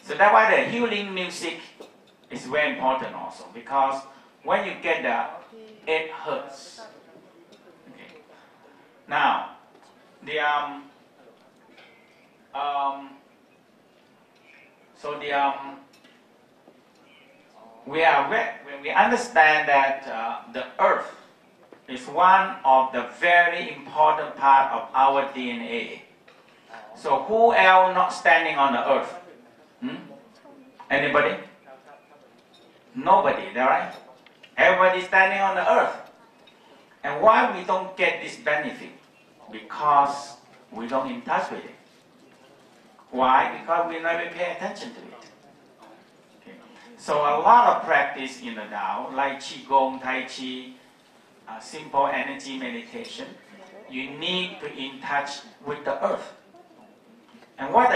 So that's why the healing music is very important also, because when you get the 8 hertz. Okay. Now, when we understand that the earth is one of the very important part of our DNA. So who else not standing on the earth? Anybody? Nobody, right? Everybody standing on the earth. And why we don't get this benefit? Because we don't in touch with it. Why? Because we never pay attention to it. Okay. So a lot of practice in the Tao, like Qigong, Tai Chi, simple energy meditation, you need to in touch with the earth. And what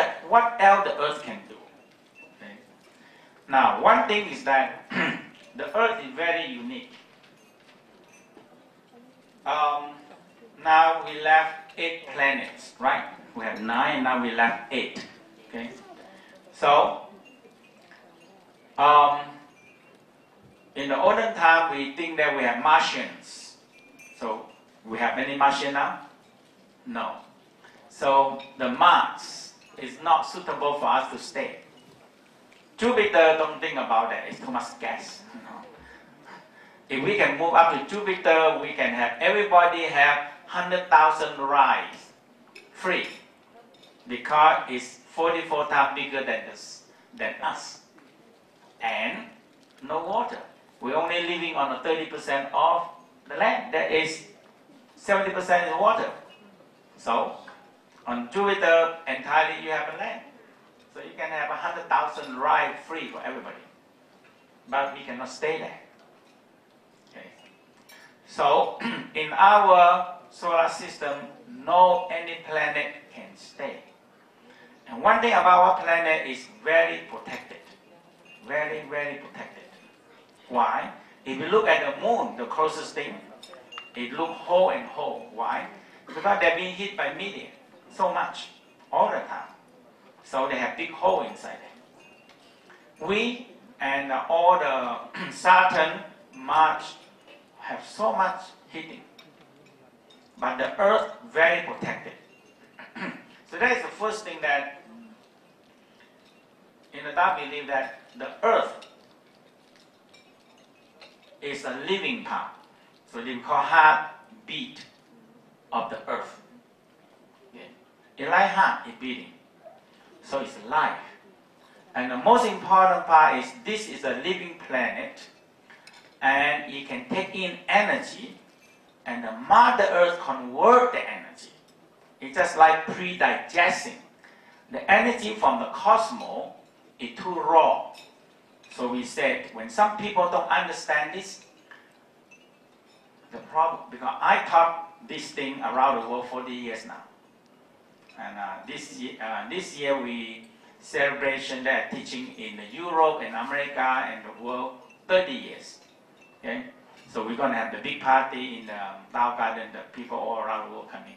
else the earth can do? Okay. Now, one thing is that the earth is very unique. Now we left 8 planets, right? We have 9, now we left 8. Okay. So, in the olden time, we think that we have Martians. So, we have any Martian now? No. So, the Mars is not suitable for us to stay. Jupiter, don't think about that. It's too much gas. If we can move up to Jupiter, we can have everybody have 100,000 rides free, because it's 44 times bigger than us, and no water. We're only living on 30% of the land. That is 70% is water. So on Jupiter entirely you have a land. So you can have 100,000 rides free for everybody. But we cannot stay there. Okay. So in our solar system, no any planet can stay. And one thing about our planet is very protected. Very, very protected. Why? If you look at the moon, the closest thing, it looks whole and whole. Why? Because they're being hit by meteor so much, all the time. So they have big hole inside it. We and all the Saturn, Mars have so much heating. But the Earth very protected. So that is the first thing that in the Tao believe that the Earth is a living part. So they call heartbeat of the Earth. Okay. It's like heart is beating. So it's life. And the most important part is this is a living planet, and it can take in energy, and the Mother Earth convert the energy. It's just like pre-digesting. The energy from the cosmos is too raw. So we said, when some people don't understand this, the problem, because I taught this thing around the world 40 years now. And this year we celebration that teaching in Europe and America and the world 30 years. Okay? So we're going to have the big party in the Tao Garden, the people all around the world coming.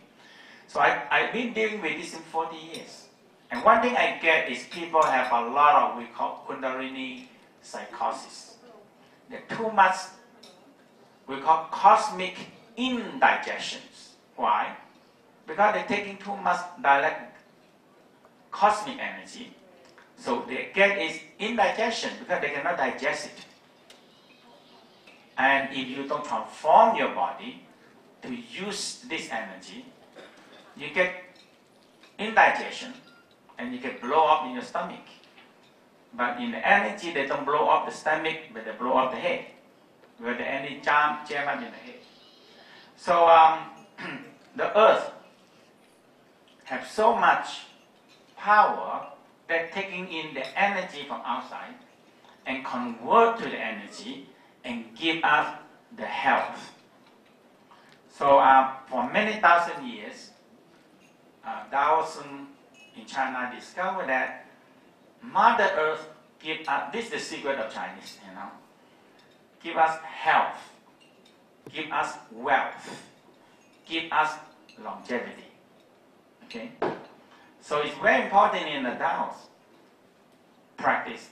So I've been dealing with this in 40 years. And one thing I get is people have a lot of, we call Kundalini psychosis. They're too much, we call cosmic indigestions. Why? Because they're taking too much direct cosmic energy. So they get is indigestion because they cannot digest it. And if you don't transform your body to use this energy, you get indigestion and you get blow up in your stomach. But in the energy, they don't blow up the stomach, but they blow up the head. Where the energy jam up in the head. So the earth have so much power that taking in the energy from outside and convert to the energy and give us the health. So for many thousand years, Taoism in China discovered that Mother Earth give us, this is the secret of Chinese, give us health, give us wealth, give us longevity. Okay? So it's very important in the Tao. practice,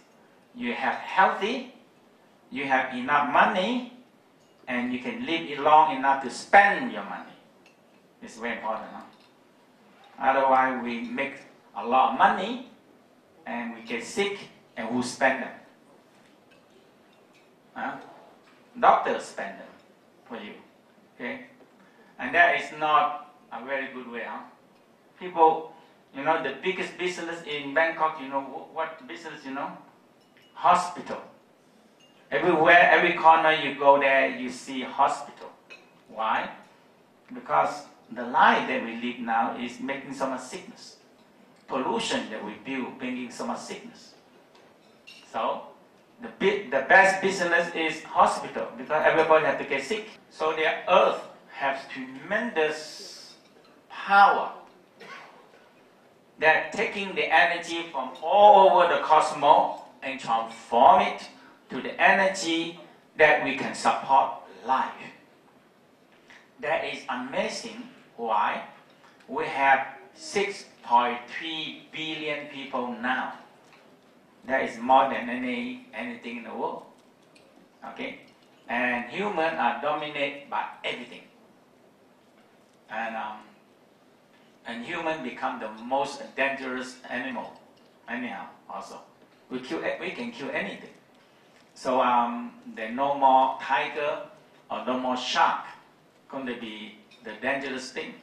you have healthy, you have enough money, and you can live long enough to spend your money. It's very important. Huh? Otherwise, we make a lot of money, and we get sick, and who spend them? Huh? Doctors spend them for you. Okay? And that is not a very good way. Huh? People, you know, the biggest business in Bangkok, you know, what business, you know? Hospital. Everywhere, every corner you go there, you see hospital. Why? Because the life that we live now is making so much sickness. Pollution that we build bringing so much sickness. So, the best business is hospital because everybody has to get sick. So the earth has tremendous power that taking the energy from all over the cosmos and transform it to the energy that we can support life. That is amazing. Why? We have 6.3 billion people now. That is more than anything in the world. Okay? And humans are dominated by everything. And humans become the most dangerous animal. Anyhow, also. We can kill anything. So there's no more tiger or no more shark going to be the dangerous thing.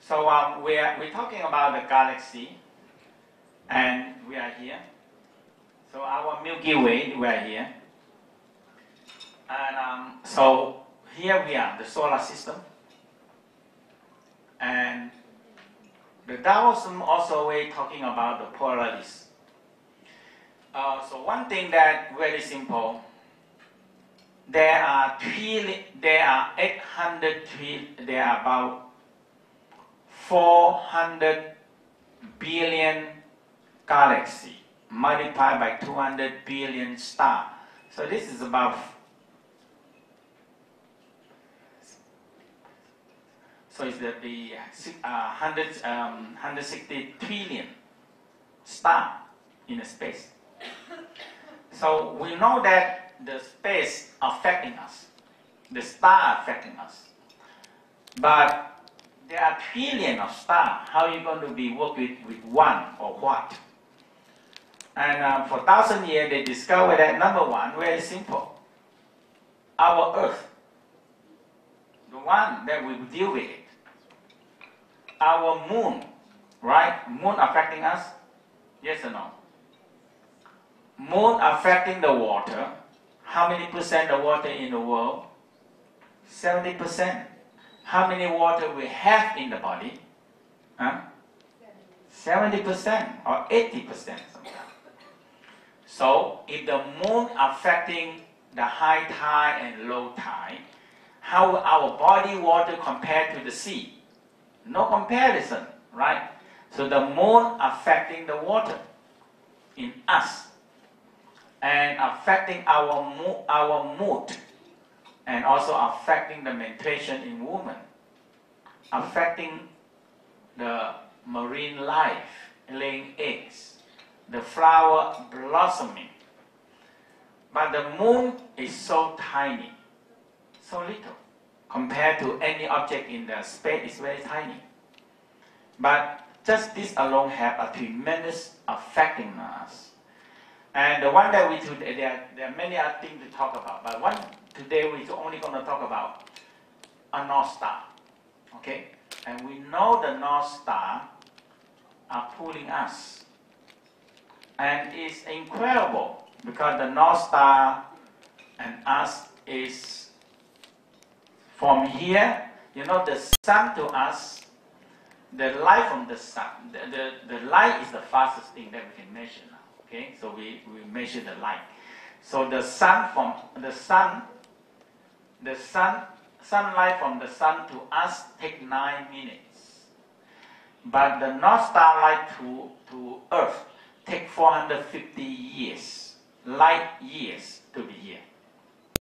So we're talking about the galaxy, and we are here. So our Milky Way, we are here. And so here we are, the solar system. And the Taoism also we're talking about the polarities. So one thing that very simple, there are about 400 billion galaxies multiplied by 200 billion stars. So this is about it's the 160 trillion stars in the space. So we know that the space affecting us, the star affecting us, but there are trillions of stars. How are you going to be working with one or what? And for 1,000 years, they discovered that number one, very simple. Our Earth, the one that we deal with it. Our moon, right? Moon affecting us? Yes or no? Moon affecting the water. How many percent of water in the world? 70%. How many water we have in the body? 70% or 80% sometimes. So if the moon affecting the high tide and low tide, how will our body water compare to the sea? No comparison, right? So the moon affecting the water in us and affecting our mood and also affecting the menstruation in women, affecting the marine life, laying eggs, the flower blossoming. But the moon is so tiny, so little. Compared to any object in the space, it's very tiny. But just this alone have a tremendous affecting on us. And the one that we do, there are many other things to talk about, but one today we're only going to talk about a North Star. Okay? And we know the North Star are pulling us. And it's incredible because the North Star and us is from here, you know, the sun to us, the light from the sun, the light is the fastest thing that we can measure now. Okay, so we measure the light. So the sun from the sunlight from the sun to us take 9 minutes. But the North Star light to Earth take 450 years, light years to be here.